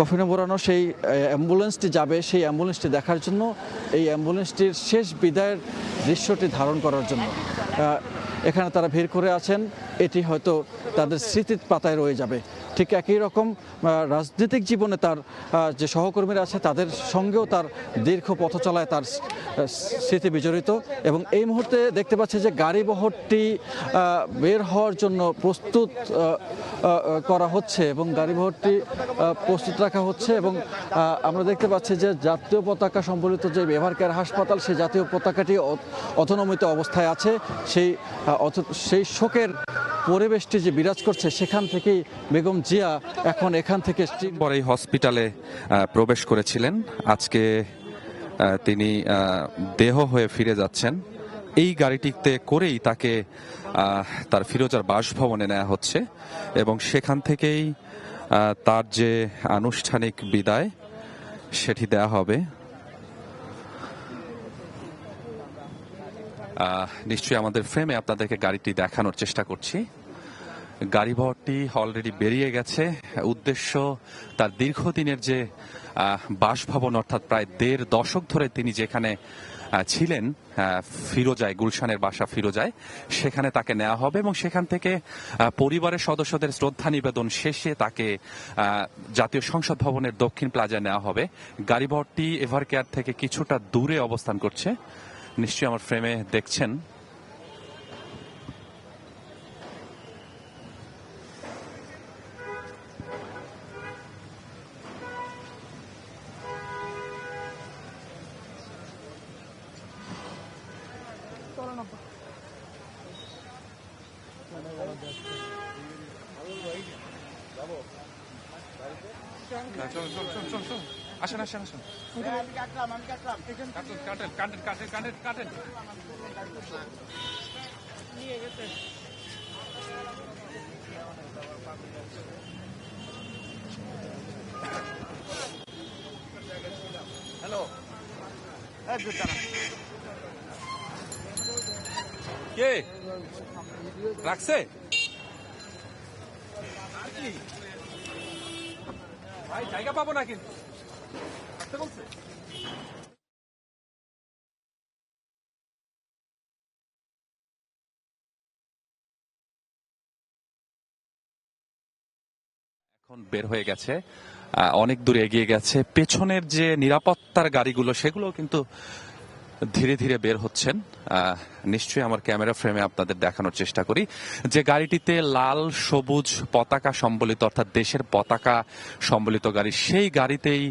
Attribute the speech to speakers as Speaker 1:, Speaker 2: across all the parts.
Speaker 1: কফিনে মোড়ানো সেই অ্যাম্বুলেন্সটি যাবে, সেই অ্যাম্বুলেন্সটি দেখার জন্য, এই অ্যাম্বুলেন্সটির শেষ বিদায়ের দৃশ্যটি ধারণ করার জন্য এখানে তারা ভিড় করে আছেন। এটি হয়তো তাদের স্মৃতির পাতায় রয়ে যাবে। ঠিক একই রকম রাজনৈতিক জীবনে তার যে সহকর্মীরা আছে তাদের সঙ্গেও তার দীর্ঘ পথ চলায় তার স্মৃতি বিজড়িত। এবং এই মুহূর্তে দেখতে পাচ্ছি যে গাড়িবহরটি বের হওয়ার জন্য প্রস্তুত করা হচ্ছে এবং গাড়িবহরটি প্রস্তুত রাখা হচ্ছে। এবং আমরা দেখতে পাচ্ছি যে জাতীয় পতাকা সম্বলিত যে এভারকেয়ার হাসপাতাল, সেই জাতীয় পতাকাটি অথনমিত অবস্থায় আছে। সেই শোকের পরিবেশটি যে বিরাজ করছে, সেখান থেকেই বেগম জিয়া এখন এখান থেকে
Speaker 2: পরেই হসপিটালে প্রবেশ করেছিলেন। আজকে তিনি দেহ হয়ে ফিরে যাচ্ছেন। এই গাড়িটিতে করেই তাকে তার ফিরোজার বাসভবনে নেওয়া হচ্ছে এবং সেখান থেকেই তার যে আনুষ্ঠানিক বিদায় সেটি দেয়া হবে। নিশ্চয়ই আমাদের ফ্রেমে আপনাদেরকে গাড়িটি দেখানোর চেষ্টা করছি। গাড়িবহরটি অলরেডি বেরিয়ে গেছে। উদ্দেশ্য তার দীর্ঘদিনের যে বাসভবন, অর্থাৎ প্রায় ১.৫ দশক ধরে তিনি যেখানে ছিলেন, ফিরোজায়, গুলশানের বাসা ফিরোজায়, সেখানে তাকে নেওয়া হবে এবং সেখান থেকে পরিবারের সদস্যদের শ্রদ্ধা নিবেদন শেষে তাকে জাতীয় সংসদ ভবনের দক্ষিণ প্লাজায় নেওয়া হবে। গাড়িবহরটি এভারকেয়ার থেকে কিছুটা দূরে অবস্থান করছে, নিশ্চয়ই আমার ফ্রেমে দেখছেন। আসেন আসেন আসেন, কাটেন। হ্যালো, কে রাখছে ভাই? জায়গা পাবো না কিন্তু বলছে। এখন বের হয়ে গেছে, অনেক দূর এগিয়ে গেছে। পেছনের যে নিরাপত্তার গাড়িগুলো, সেগুলো কিন্তু ধীরে ধীরে বের হচ্ছেন। নিশ্চয়ই আমার ক্যামেরা ফ্রেমে আপনাদের দেখানোর চেষ্টা করি যে গাড়িটিতে লাল সবুজ পতাকা সম্বলিত, অর্থাৎ দেশের পতাকা সম্বলিত গাড়ি, সেই গাড়িতেই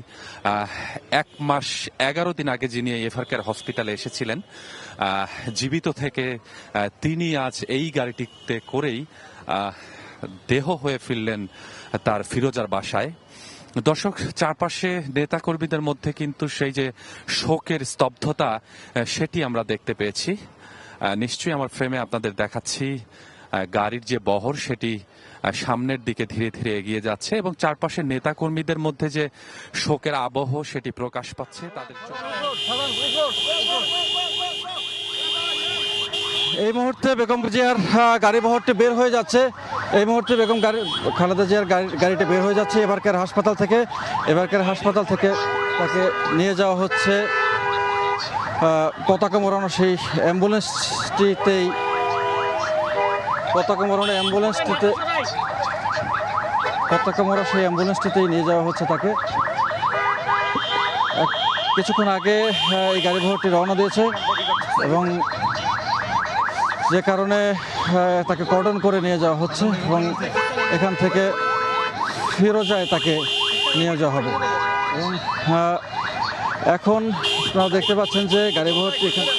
Speaker 2: 1 মাস 11 দিন আগে যিনি এভারকেয়ার হসপিটালে এসেছিলেন জীবিত থেকে, তিনি আজ এই গাড়িটিতে করেই দেহ হয়ে ফিরলেন তার ফিরোজার বাসায়। দর্শক, চারপাশে নেতাকর্মীদের মধ্যে কিন্তু সেই যে শোকের স্তব্ধতা, সেটি আমরা দেখতে পেয়েছি। নিশ্চয়ই আমার ফ্রেমে আপনাদের দেখাচ্ছি গাড়ির যে বহর, সেটি সামনের দিকে ধীরে ধীরে এগিয়ে যাচ্ছে এবং চারপাশের নেতাকর্মীদের মধ্যে যে শোকের আবহ, সেটি প্রকাশ পাচ্ছে তাদের।
Speaker 1: এই মুহূর্তে বেগম জিয়ার গাড়িবহরটি বের হয়ে যাচ্ছে। এই মুহূর্তে বেগম খালেদা জিয়ার গাড়িটি বের হয়ে যাচ্ছে এভারকেয়ার হাসপাতাল থেকে। এভারকেয়ার হাসপাতাল থেকে তাকে নিয়ে যাওয়া হচ্ছে পতাকা মোড়ানো সেই অ্যাম্বুলেন্সটিতেই। পতাকা মোড়া সেই অ্যাম্বুলেন্সটিতেই নিয়ে যাওয়া হচ্ছে তাকে। কিছুক্ষণ আগে এই গাড়িবহরটি রওনা দিয়েছে এবং যে কারণে তাকে কর্ডন করে নিয়ে যাওয়া হচ্ছে এবং এখান থেকে ফিরোজায় তাকে নিয়ে যাওয়া হবে। এবং এখন আপনারা দেখতে পাচ্ছেন যে গাড়িবহরটি এখানে